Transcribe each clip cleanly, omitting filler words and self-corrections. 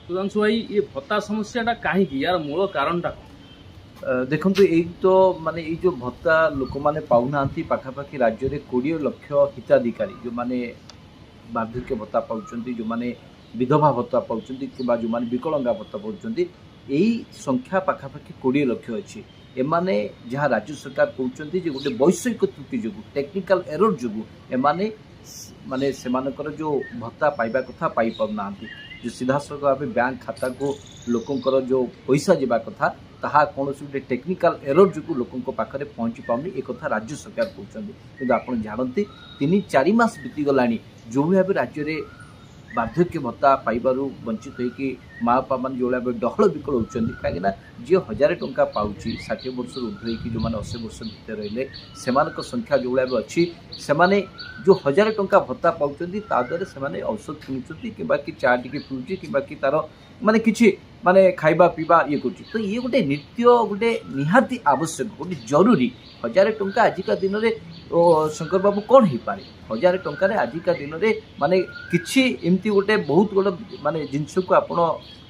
सुधांशु भाई ये भत्ता समस्याटा कहीं यार मूल कारणटा देखु यही तो माने ये जो भत्ता लोक मैंने पाऊना पाखापाखि राज्य में 20 लाख हिताधिकारी जो माने वार्धक्य भत्ता पाँच जो माने विधवा भत्ता पाँच कि जो माने विकलांगा भत्ता पाँच यही संख्या पाखापाखि 20 लाख अच्छी एमाने जहाँ राज्य सरकार कहते हैं गोटे वैषयिक त्रुटि जो टेक्निकल एरर जो एमाने माने सेमानकर जो भत्ता पाइबा कथा पाई पाना जो सीधासख भाव बैंक खाता को लोकंकर जो पैसा जावा कथा ताहा कौन गोटे टेक्निकल एरर जो लोकों पाखे पहुँची पाऊनी एक कथा राज्य सरकार कहते कि आप जानते 3-4 मास बीतीगला जो भाव राज्य में वार्धक्य भत्ता पाइबार वंचित होगी माँ बापा मैंने जो भाव डहल विकल होती कहीं जी 1000 टंका पाँच 60 वर्ष ऊर्ध्व कि जो मैंने 80 वर्ष भितर रही से संख्या जो भाव अच्छी से जो 1000 टंका भत्ता पाँच ताद्वारा से औषध किणुच्च कि चा टी पिऊँ कि तार माने किसी माने खाइबा पीवा ये कर तो ये गोटे नित्य गोटे निहाती आवश्यक गोटे जरूरी 1000 टंका आजिका दिन में शंकर बाबू कौन हो पारे 1000 टंकार आजिका दिन में माने किसी एमती गोटे बहुत गोटे माने जिनस को आप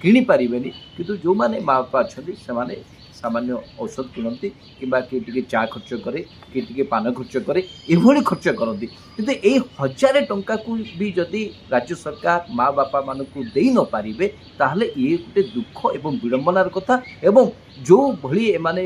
किणी पारे किंतु जो माने माँ बापा अच्छा से सामान्य औषध किणती कि चा खर्च करे कि पान खर्च करे ये खर्च करती किंतु ये 1000 टंका को भी जदि राज्य सरकार माँ बापा मान को दे न पारे ताहले ये गोटे दुख एवं विडंबनार कथा एवं जो भली एमाने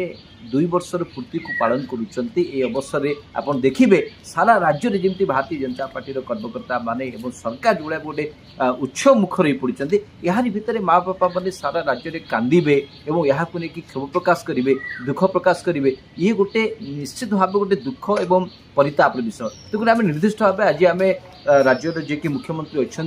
2 वर्षर पूर्ति को पालन करुँचे अवसर में आप देखिए सारा राज्य में जमी भारतीय जनता पार्टी कर्मकर्ता माने एवं सरकार जो गोटे उत्सव मुखर हो पड़ते यार भितर माँ बापा मैंने सारा राज्य में कांदे और यहाँ को लेकिन क्षोभ प्रकाश करेंगे दुख प्रकाश करेंगे ये गोटे निश्चित भाव गोटे दुख एवं परितापर विषय तेणुक आम निर्दिष्ट भाव आज आम राज्य जी कि मुख्यमंत्री अच्छा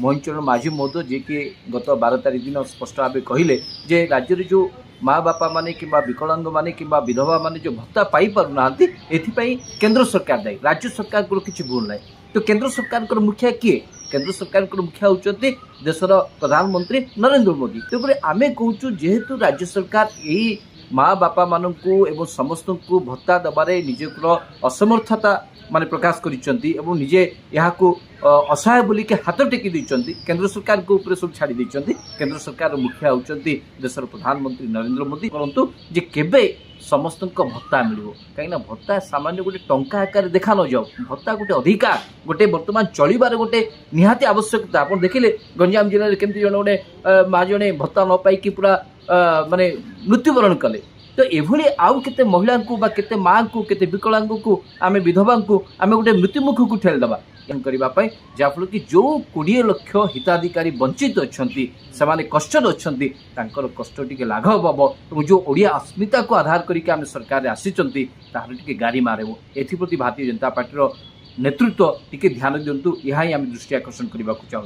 मोहन चरण माझी महोदय जी कि गत 12 तारीख दिन स्पष्ट भाव कहले जे राज्य में जो माँ बापा माने कि विकलांग माने कि विधवा माने जो भत्ता पाई पारुना एथिपाई केंद्र सरकार दायी राज्य सरकार को किसी भूल ना तो केंद्र सरकार मुखिया किए केंद्र सरकार मुखिया होती देशर प्रधानमंत्री नरेंद्र मोदी तेरे आम कहूँ जेहेतु राज्य सरकार यही माँ बापा मानू एवं समस्त को भत्ता दबारे निजर असमर्थता माने प्रकाश करिसेंती एवं निजे यहाँ को असहाय बोलिक हाथ टेकी देइचंती केंद्र सरकार को ऊपर सब छाड़ी देइचंती केंद्र सरकार मुखिया होचंती देशर प्रधानमंत्री नरेंद्र मोदी परंतु जे केबे समस्त भत्ता मिल कहीं भत्ता सामान्य गोटे टंका आकार देखा न जाओ भत्ता गोटे अधिकार गोटे बर्तमान चलबार गोटे निहाती आवश्यकता आप देखिले गंजाम जिले में केमती जन गोटे माँ जड़े भत्ता न पाई पूरा माने मृत्युवरण कले तो एभली आउ केते महिला को बा केते माँ को केते विकलांग को आम विधवा को आम गोटे मृत्युमुख को ठेलदेवा करने जहाँफल कि जो 20 लाख हिताधिकारी वंचित अच्छा से कष्ट अच्छा कष्ट टी लाघव हम जो ओडिया अस्मिता को आधार करके आम सरकार आसीचंती टे गाड़ी मारे एप्रति भारतीय जनता पार्टी नेतृत्व टी ध्यान दिंतु यह ही आम दृष्टि आकर्षण करने को चाहूँ।